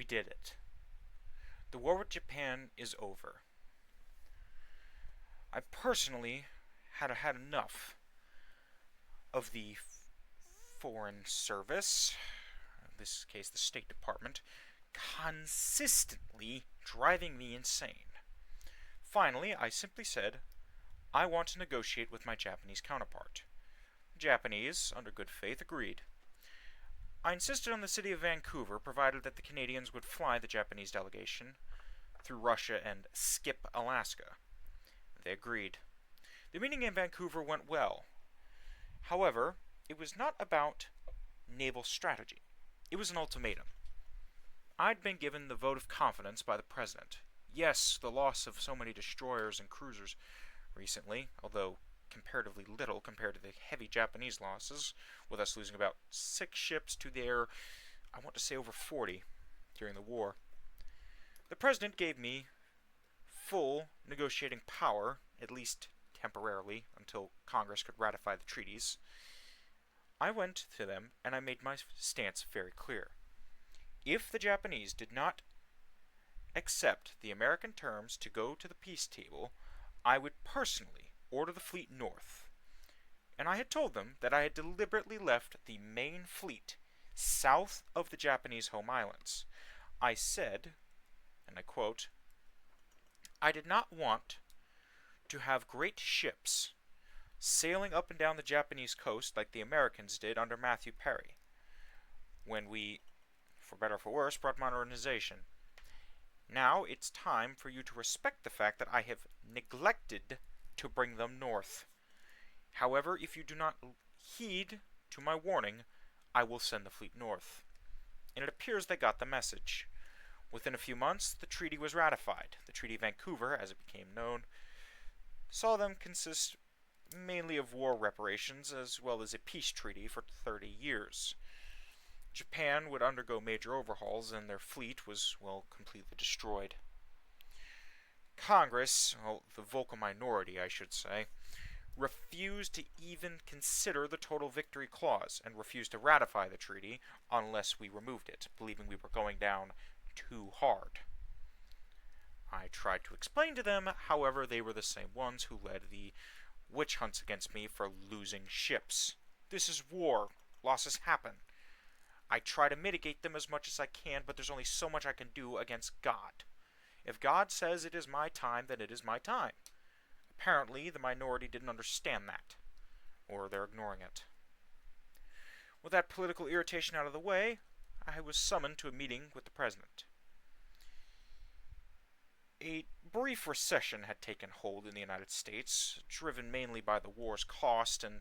did it. The war with Japan is over. I personally had enough of the Foreign Service, in this case the State Department, consistently driving me insane. Finally, I simply said, I want to negotiate with my Japanese counterpart. The Japanese, under good faith, agreed. I insisted on the city of Vancouver, provided that the Canadians would fly the Japanese delegation through Russia and skip Alaska. They agreed. The meeting in Vancouver went well. However, it was not about naval strategy. It was an ultimatum. I'd been given the vote of confidence by the president. Yes, the loss of so many destroyers and cruisers recently, although comparatively little compared to the heavy Japanese losses, with us losing about 6 ships to their, I want to say, over 40 during the war. The president gave me full negotiating power, at least temporarily, until Congress could ratify the treaties. I went to them and I made my stance very clear. If the Japanese did not accept the American terms to go to the peace table, I would personally order the fleet north. And I had told them that I had deliberately left the main fleet south of the Japanese home islands. I said, and I quote, I did not want to have great ships sailing up and down the Japanese coast like the Americans did under Matthew Perry, when we, for better or for worse, brought modernization. Now it's time for you to respect the fact that I have neglected to bring them north. However, if you do not heed to my warning, I will send the fleet north. And it appears they got the message. Within a few months, the treaty was ratified. The Treaty of Vancouver, as it became known, saw them consist mainly of war reparations as well as a peace treaty for 30 years. Japan would undergo major overhauls and their fleet was, well, completely destroyed. Congress, well, the vocal minority I should say, refused to even consider the total victory clause and refused to ratify the treaty unless we removed it, believing we were going down too hard. I tried to explain to them, however, they were the same ones who led the witch hunts against me for losing ships. This is war. Losses happen. I try to mitigate them as much as I can, but there's only so much I can do against God. If God says it is my time, then it is my time. Apparently, the minority didn't understand that, or they're ignoring it. With that political irritation out of the way, I was summoned to a meeting with the president. A brief recession had taken hold in the United States, driven mainly by the war's cost and,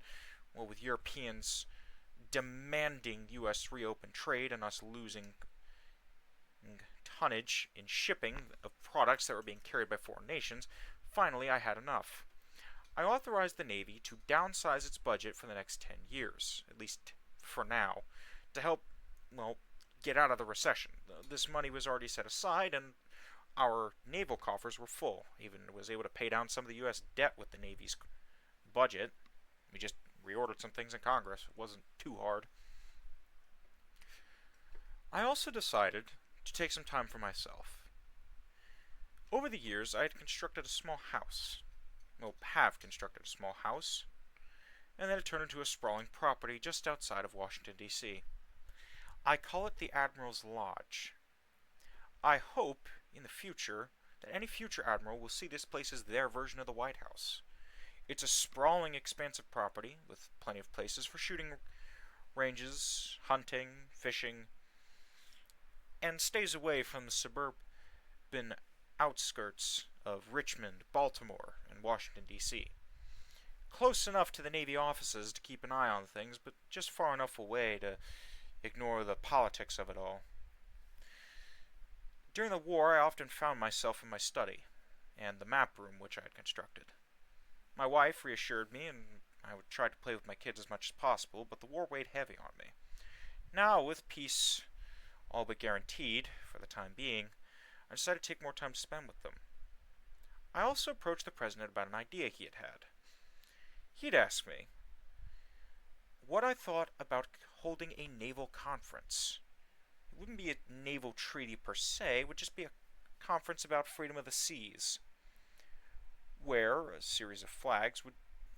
well, with Europeans demanding U.S. reopen trade and us losing tonnage in shipping of products that were being carried by foreign nations. Finally, I had enough. I authorized the Navy to downsize its budget for the next 10 years, at least for now, to help, well, get out of the recession. This money was already set aside, and our naval coffers were full. Even was able to pay down some of the U.S. debt with the Navy's budget. We just reordered some things in Congress. It wasn't too hard. I also decided to take some time for myself. Over the years, I had constructed a small house. Well, have constructed a small house, and then it turned into a sprawling property just outside of Washington, D.C. I call it the Admiral's Lodge. I hope, in the future, that any future admiral will see this place as their version of the White House. It's a sprawling, expansive property with plenty of places for shooting ranges, hunting, fishing, and stays away from the suburban outskirts of Richmond, Baltimore, and Washington, D.C. Close enough to the Navy offices to keep an eye on things, but just far enough away to ignore the politics of it all. During the war, I often found myself in my study, and the map room which I had constructed. My wife reassured me, and I would try to play with my kids as much as possible, but the war weighed heavy on me. Now, with peace all but guaranteed, for the time being, I decided to take more time to spend with them. I also approached the president about an idea he had. He'd asked me what I thought about holding a naval conference. wouldn't be a naval treaty per se, it would just be a conference about freedom of the seas, where a series of flags would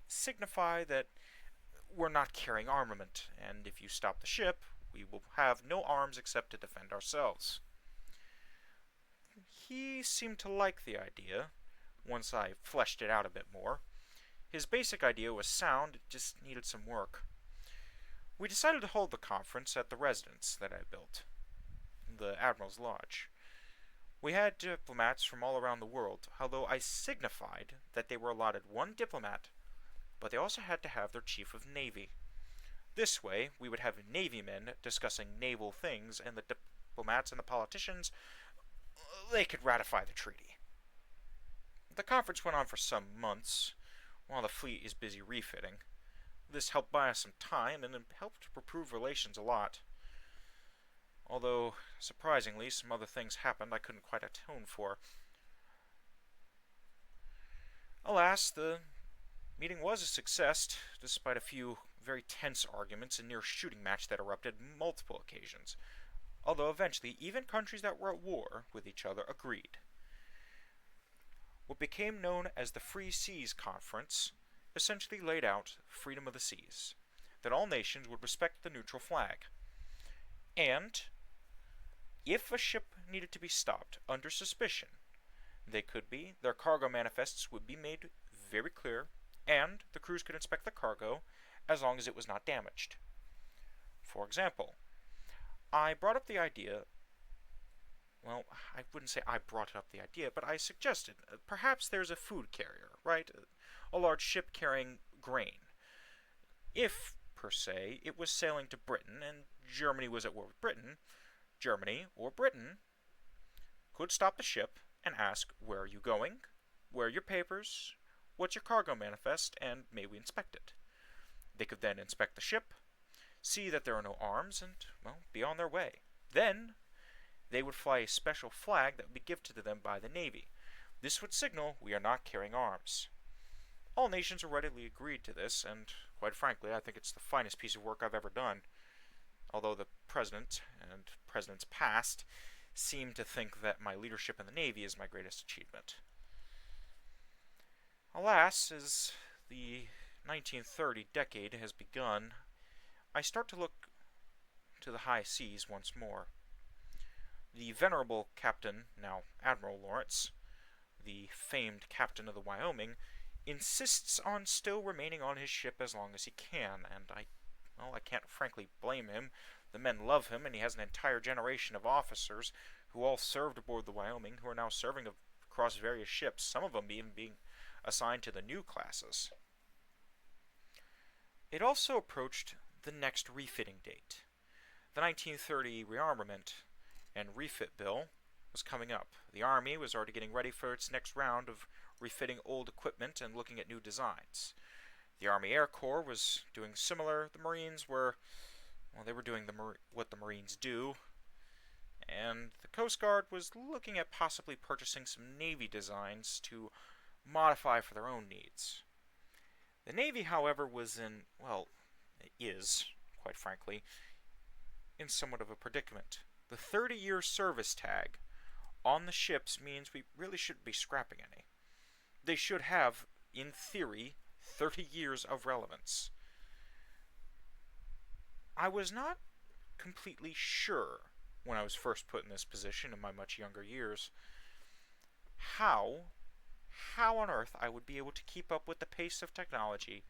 signify that we're not carrying armament, and if you stop the ship, we will have no arms except to defend ourselves. He seemed to like the idea, once I fleshed it out a bit more. His basic idea was sound, it just needed some work. We decided to hold the conference at the residence that I built, the Admiral's Lodge. We had diplomats from all around the world, although I signified that they were allotted one diplomat, but they also had to have their chief of navy. This way, we would have navy men discussing naval things, and the diplomats and the politicians, they could ratify the treaty. The conference went on for some months, while the fleet is busy refitting. This helped buy us some time, and it helped improve relations a lot. Although, surprisingly, some other things happened I couldn't quite atone for. Alas, the meeting was a success, despite a few very tense arguments and near shooting match that erupted multiple occasions. Although eventually, even countries that were at war with each other agreed. What became known as the Free Seas Conference essentially laid out freedom of the seas, that all nations would respect the neutral flag, and if a ship needed to be stopped under suspicion, their cargo manifests would be made very clear, and the crews could inspect the cargo as long as it was not damaged. For example, I brought up the idea, well, I wouldn't say I brought up the idea, but I suggested, perhaps there's a food carrier, right? A large ship carrying grain. If, per se, it was sailing to Britain and Germany was at war with Britain, Germany or Britain could stop the ship and ask, where are you going? Where are your papers? What's your cargo manifest? And may we inspect it? They could then inspect the ship, see that there are no arms, and, well, be on their way. Then, they would fly a special flag that would be given to them by the Navy. This would signal we are not carrying arms. All nations readily agreed to this, and, quite frankly, I think it's the finest piece of work I've ever done. Although the President and presidents past seem to think that my leadership in the Navy is my greatest achievement. Alas, as the 1930 decade has begun, I start to look to the high seas once more. The venerable Captain, now Admiral Lawrence, the famed captain of the Wyoming, insists on still remaining on his ship as long as he can, and I can't frankly blame him. The men love him, and he has an entire generation of officers who all served aboard the Wyoming, who are now serving across various ships, some of them even being assigned to the new classes. It also approached the next refitting date. The 1930 rearmament and refit bill was coming up. The Army was already getting ready for its next round of refitting old equipment and looking at new designs. The Army Air Corps was doing similar. The Marines were, well, they were doing what the Marines do. And the Coast Guard was looking at possibly purchasing some Navy designs to modify for their own needs. The Navy, however, is, quite frankly, in somewhat of a predicament. The 30-year service tag on the ships means we really shouldn't be scrapping any. They should have, in theory, 30 years of relevance. I was not completely sure when I was first put in this position in my much younger years how on earth I would be able to keep up with the pace of technology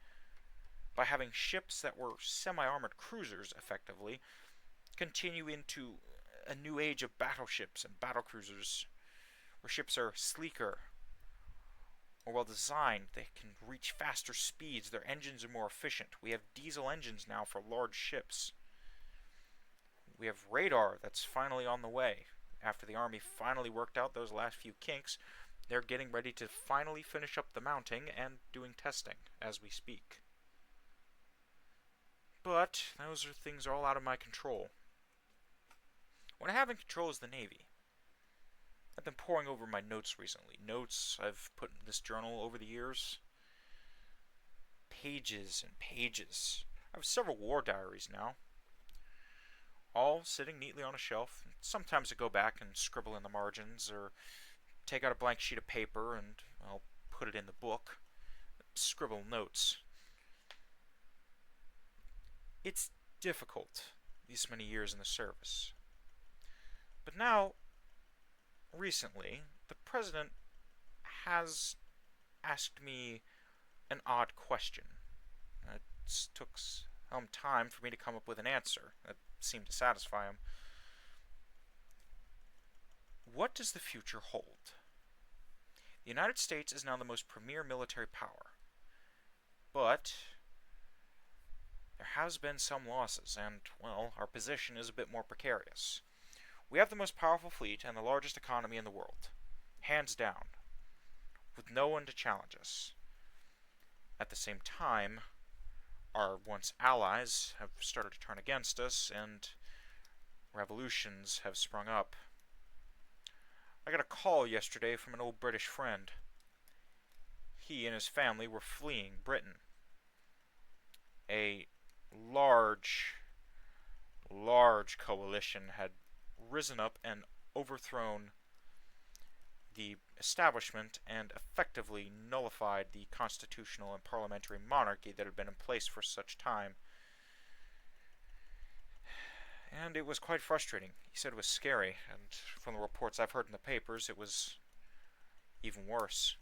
by having ships that were semi-armored cruisers, effectively, continue into a new age of battleships and battlecruisers, where ships are sleeker or well designed, they can reach faster speeds, their engines are more efficient. We have diesel engines now for large ships. We have radar that's finally on the way. After the Army finally worked out those last few kinks, they're getting ready to finally finish up the mounting and doing testing as we speak. But those things are all out of my control. What I have in control is the Navy. I've been poring over my notes recently. Notes I've put in this journal over the years. Pages and pages. I have several war diaries now. all sitting neatly on a shelf. Sometimes I go back and scribble in the margins, or take out a blank sheet of paper and I'll put it in the book, scribble notes. It's difficult, these many years in the service. But now, recently, the president has asked me an odd question. It took some time for me to come up with an answer that seemed to satisfy him. What does the future hold? The United States is now the most premier military power, but there has been some losses, and, well, our position is a bit more precarious. We have the most powerful fleet and the largest economy in the world, hands down, with no one to challenge us. At the same time, our once allies have started to turn against us, and revolutions have sprung up. I got a call yesterday from an old British friend. He and his family were fleeing Britain. A large coalition had risen up and overthrown the establishment and effectively nullified the constitutional and parliamentary monarchy that had been in place for such time. And it was quite frustrating. He said it was scary, and from the reports I've heard in the papers, it was even worse.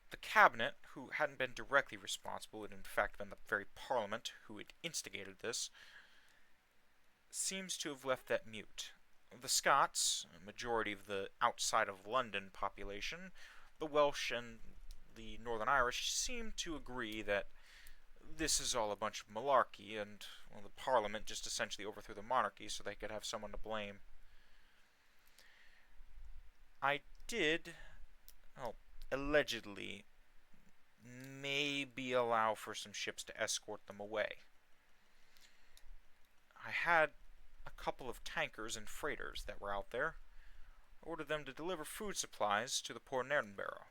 The cabinet, who hadn't been directly responsible, had in fact been the very parliament who had instigated this, seems to have left that mute. The Scots, a majority of the outside of London population, the Welsh and the Northern Irish, seem to agree that this is all a bunch of malarkey, and, well, the Parliament just essentially overthrew the monarchy so they could have someone to blame. I did, allegedly, maybe allow for some ships to escort them away. I had a couple of tankers and freighters that were out there. I ordered them to deliver food supplies to the port in Edinburgh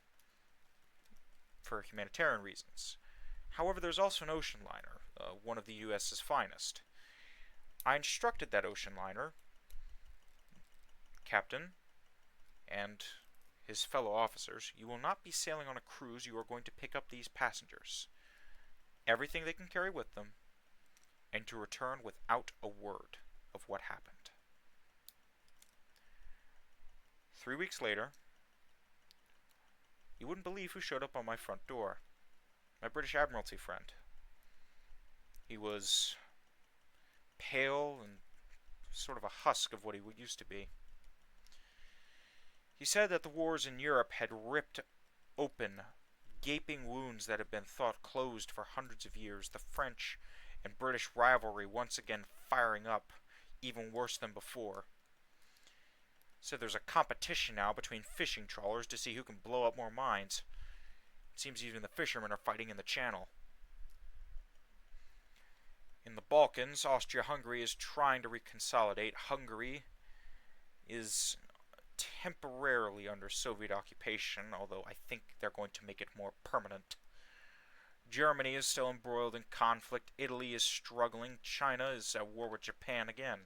for humanitarian reasons. However, there's also an ocean liner, one of the U.S.'s finest. I instructed that ocean liner, captain, and his fellow officers, you will not be sailing on a cruise. You are going to pick up these passengers, everything they can carry with them, and to return without a word of what happened. 3 weeks later, you wouldn't believe who showed up on my front door. My British Admiralty friend. He was pale and sort of a husk of what he used to be. He said that the wars in Europe had ripped open gaping wounds that had been thought closed for hundreds of years, the French and British rivalry once again firing up, even worse than before. So there's a competition now between fishing trawlers to see who can blow up more mines. It seems even the fishermen are fighting in the Channel. In the Balkans, Austria-Hungary is trying to reconsolidate. Hungary is temporarily under Soviet occupation, although I think they're going to make it more permanent. Germany is still embroiled in conflict. Italy is struggling. China is at war with Japan again.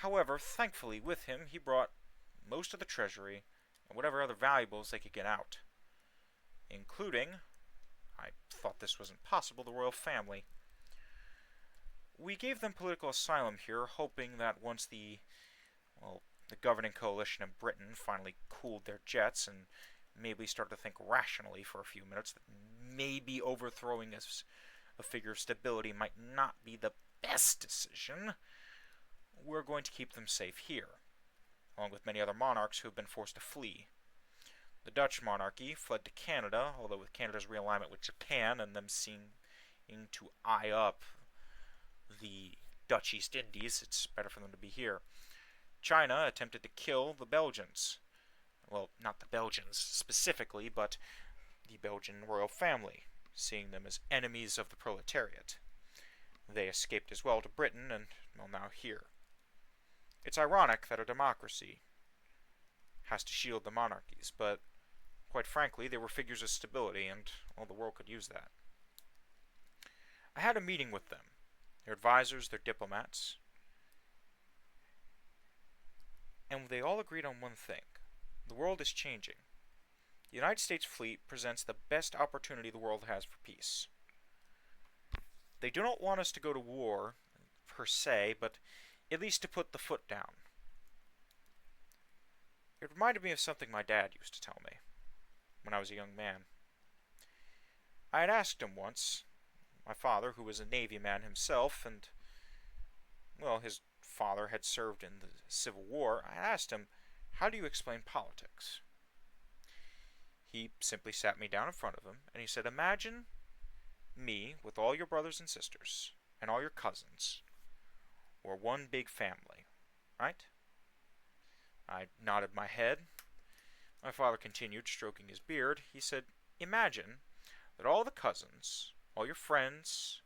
However, thankfully with him, he brought most of the treasury and whatever other valuables they could get out, including, I thought this wasn't possible, the royal family. We gave them political asylum here, hoping that once the governing coalition in Britain finally cooled their jets and maybe started to think rationally for a few minutes, that maybe overthrowing a figure of stability might not be the best decision, we're going to keep them safe here, along with many other monarchs who have been forced to flee. The Dutch monarchy fled to Canada, although with Canada's realignment with Japan and them seeming to eye up the Dutch East Indies, it's better for them to be here. China attempted to kill the Belgians. Well, not the Belgians specifically, but the Belgian royal family, seeing them as enemies of the proletariat. They escaped as well to Britain and, well, now here. It's ironic that a democracy has to shield the monarchies, but quite frankly, they were figures of stability, and, well, the world could use that. I had a meeting with them. their advisors, their diplomats, and they all agreed on one thing. The world is changing. The United States fleet presents the best opportunity the world has for peace. They do not want us to go to war, per se, but at least to put the foot down. It reminded me of something my dad used to tell me when I was a young man. I had asked him once, my father, who was a Navy man himself, and, well, his father had served in the Civil War, I asked him, how do you explain politics? He simply sat me down in front of him, and he said, imagine me with all your brothers and sisters, and all your cousins, or one big family, right? I nodded my head. My father continued, stroking his beard. He said, imagine that all the cousins, all your friends,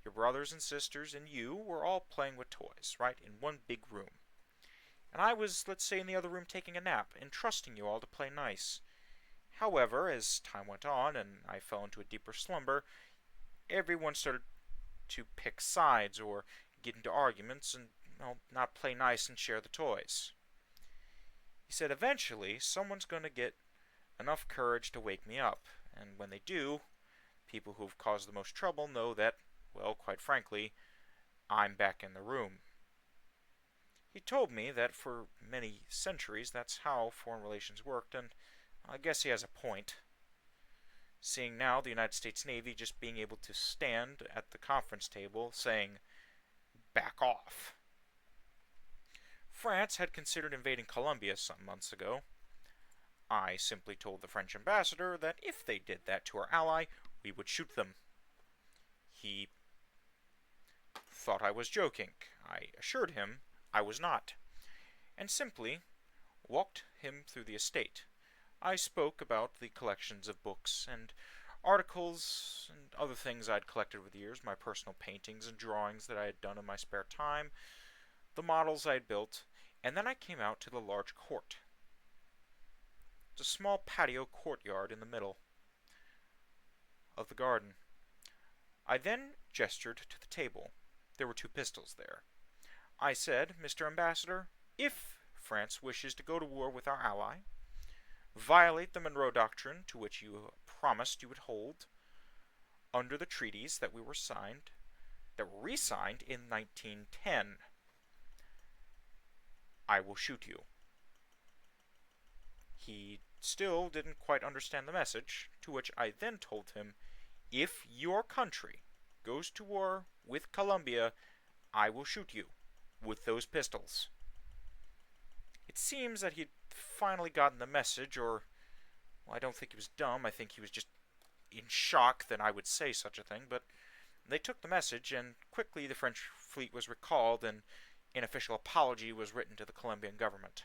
your brothers and sisters, and you were all playing with toys, right, in one big room. And I was, let's say, in the other room taking a nap, and trusting you all to play nice. However, as time went on, and I fell into a deeper slumber, everyone started to pick sides, or get into arguments, and, well, not play nice and share the toys. He said, eventually, someone's going to get enough courage to wake me up, and when they do, people who've caused the most trouble know that, well, quite frankly, I'm back in the room. He told me that for many centuries that's how foreign relations worked, and I guess he has a point. Seeing now the United States Navy just being able to stand at the conference table saying, back off. France had considered invading Colombia some months ago. I simply told the French ambassador that if they did that to our ally, we would shoot them. He thought I was joking. I assured him I was not, and simply walked him through the estate. I spoke about the collections of books and articles and other things I'd collected over the years, my personal paintings and drawings that I had done in my spare time, the models I had built, and then I came out to the large court. It's a small patio courtyard in the middle of the garden. I then gestured to the table. There were 2 pistols there. I said, Mr. Ambassador, if France wishes to go to war with our ally, violate the Monroe Doctrine, to which you promised you would hold, under the treaties that were re-signed in 1910, I will shoot you. He still didn't quite understand the message, to which I then told him, if your country goes to war with Colombia, I will shoot you with those pistols. It seems that he'd finally gotten the message, or, well, I don't think he was dumb, I think he was just in shock that I would say such a thing, but they took the message, and quickly the French fleet was recalled, and an official apology was written to the Colombian government.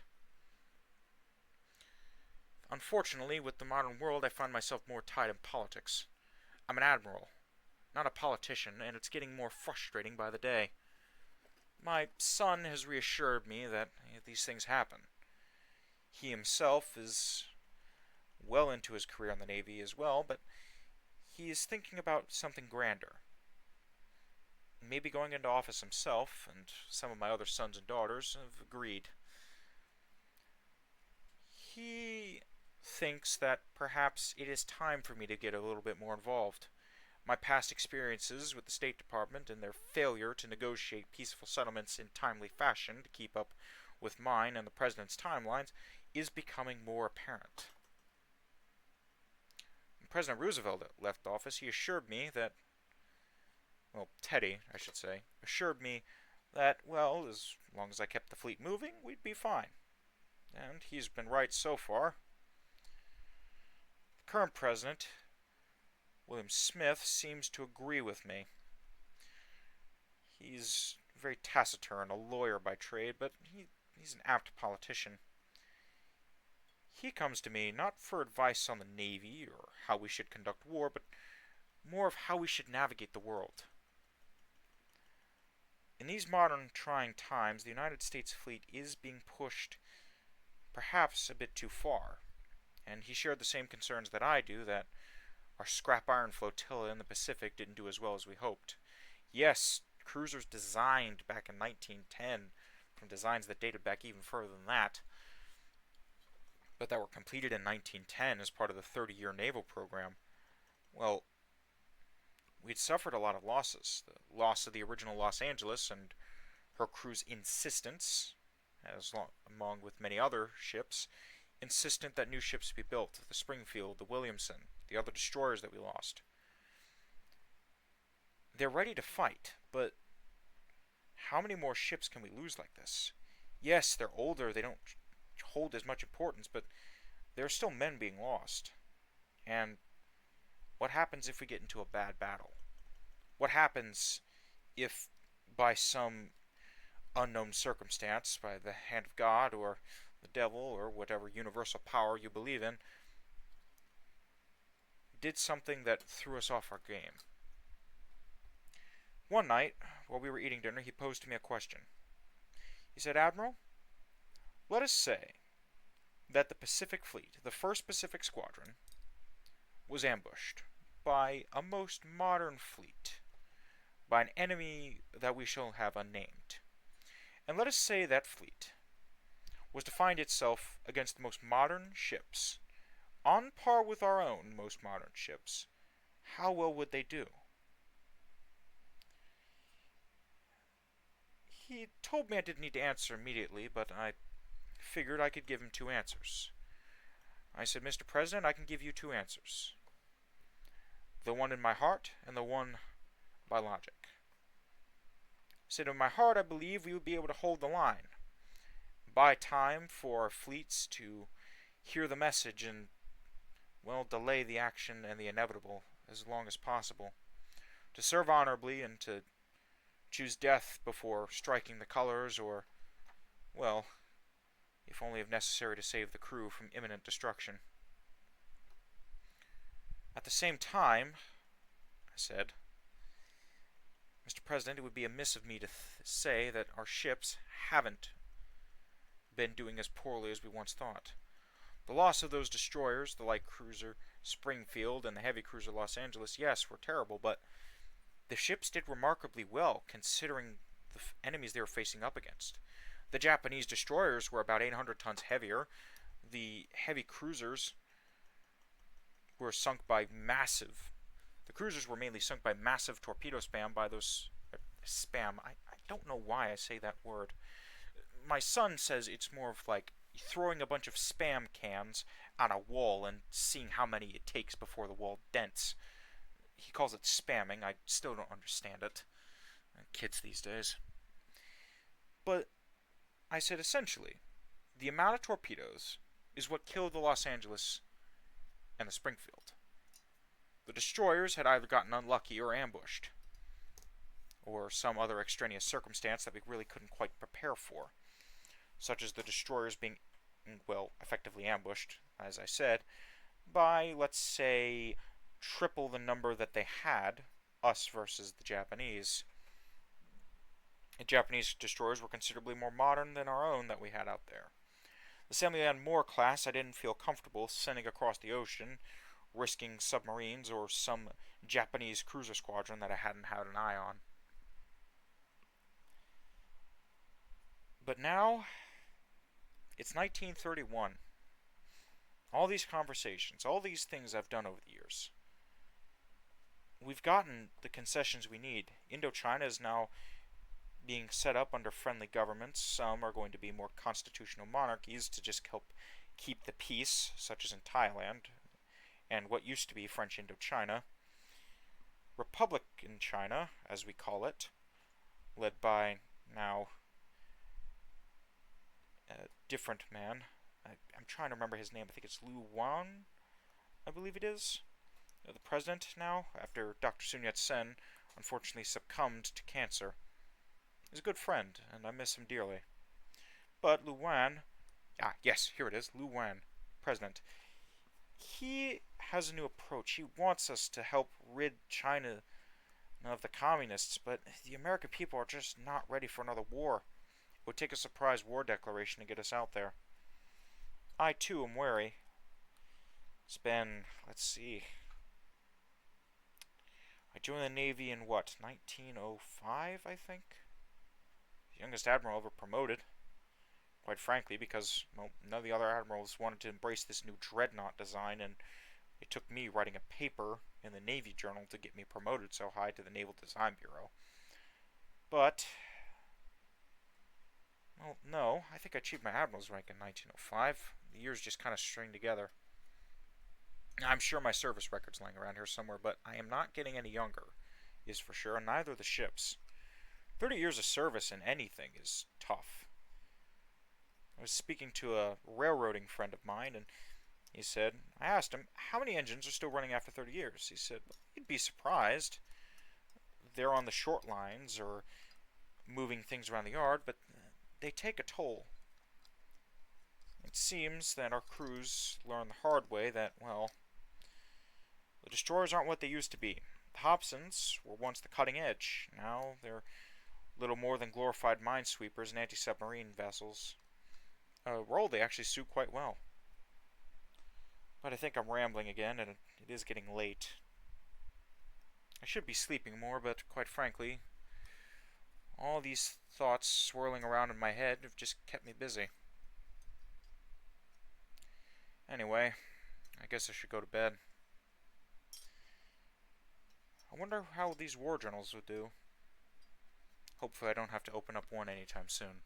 Unfortunately, with the modern world, I find myself more tied in politics. I'm an admiral, not a politician, and it's getting more frustrating by the day. My son has reassured me that these things happen. He himself is well into his career in the Navy as well, but he is thinking about something grander. Maybe going into office himself, and some of my other sons and daughters have agreed. He thinks that perhaps it is time for me to get a little bit more involved. My past experiences with the State Department and their failure to negotiate peaceful settlements in timely fashion to keep up with mine and the President's timelines is becoming more apparent. When President Roosevelt left office, he assured me that, well, Teddy, I should say, assured me that, well, as long as I kept the fleet moving, we'd be fine. And he's been right so far. The current president, William Smith, seems to agree with me. He's very taciturn, a lawyer by trade, but he's an apt politician. He comes to me not for advice on the Navy or how we should conduct war, but more of how we should navigate the world. In these modern trying times, the United States fleet is being pushed perhaps a bit too far, and he shared the same concerns that I do, that our scrap iron flotilla in the Pacific didn't do as well as we hoped. Yes, cruisers designed back in 1910, from designs that dated back even further than that, but that were completed in 1910 as part of the 30-year naval program, well, we'd suffered a lot of losses. The loss of the original Los Angeles and her crew's insistence, among with many other ships, insistent that new ships be built, the Springfield, the Williamson, the other destroyers that we lost. They're ready to fight, but how many more ships can we lose like this? Yes, they're older, they don't hold as much importance, but there are still men being lost. And what happens if we get into a bad battle? What happens if, by some unknown circumstance, by the hand of God or the devil or whatever universal power you believe in, did something that threw us off our game? One night, while we were eating dinner, he posed to me a question. He said, "Admiral, let us say that the Pacific Fleet, the first Pacific Squadron, was ambushed by a most modern fleet, by an enemy that we shall have unnamed. And let us say that fleet was to find itself against the most modern ships, on par with our own most modern ships. How well would they do?" He told me I didn't need to answer immediately, but I figured I could give him two answers. I said, "Mr. President, I can give you two answers. The one in my heart and the one by logic." I said, "In my heart, I believe we would be able to hold the line, buy time for our fleets to hear the message and, well, delay the action and the inevitable as long as possible, to serve honorably and to choose death before striking the colors or, well, if only if necessary to save the crew from imminent destruction. At the same time," I said, "Mr. President, it would be amiss of me to say that our ships haven't been doing as poorly as we once thought. The loss of those destroyers, the light cruiser Springfield and the heavy cruiser Los Angeles, yes, were terrible, but the ships did remarkably well considering the enemies they were facing up against. The Japanese destroyers were about 800 tons heavier. The heavy cruisers were sunk by massive... The cruisers were mainly sunk by massive torpedo spam by those... spam. I don't know why I say that word. My son says it's more of like throwing a bunch of spam cans on a wall and seeing how many it takes before the wall dents. He calls it spamming. I still don't understand it. Kids these days. But I said, essentially, the amount of torpedoes is what killed the Los Angeles and the Springfield. The destroyers had either gotten unlucky or ambushed, or some other extraneous circumstance that we really couldn't quite prepare for, such as the destroyers being, well, effectively ambushed, as I said, by, let's say, triple the number that they had, us versus the Japanese. The Japanese destroyers were considerably more modern than our own that we had out there. The Samuel N. Moore class I didn't feel comfortable sending across the ocean, risking submarines or some Japanese cruiser squadron that I hadn't had an eye on. But now, it's 1931. All these conversations, all these things I've done over the years, we've gotten the concessions we need. Indochina is now being set up under friendly governments. Some are going to be more constitutional monarchies to just help keep the peace, such as in Thailand, and what used to be French Indochina. Republic in China, as we call it, led by now a different man. I'm trying to remember his name. I think it's Lu Wan, I believe it is. The president now, after Dr. Sun Yat-sen unfortunately succumbed to cancer. He's a good friend, and I miss him dearly. But Lu Wan, yes, here it is, Lu Wan, president. He has a new approach. He wants us to help rid China of the communists, but the American people are just not ready for another war. It would take a surprise war declaration to get us out there. I, too, am wary. It's been, let's see, I joined the Navy in what, 1905, I think? The youngest admiral ever promoted. Quite frankly, because well, none of the other admirals wanted to embrace this new dreadnought design, and it took me writing a paper in the Navy Journal to get me promoted so high to the Naval Design Bureau. But, well, no, I think I achieved my admiral's rank in 1905. The years just kind of string together. I'm sure my service record's lying around here somewhere, but I am not getting any younger, is for sure, and neither are the ships. 30 years of service in anything is tough. I was speaking to a railroading friend of mine, and I asked him, how many engines are still running after 30 years? He said, well, you'd be surprised. They're on the short lines or moving things around the yard, but they take a toll. It seems that our crews learned the hard way that, well, the destroyers aren't what they used to be. The Hobsons were once the cutting edge. Now they're little more than glorified minesweepers and anti-submarine vessels. A role they actually suit quite well. But I think I'm rambling again, and it is getting late. I should be sleeping more, but quite frankly, all these thoughts swirling around in my head have just kept me busy. Anyway, I guess I should go to bed. I wonder how these war journals would do. Hopefully I don't have to open up one anytime soon.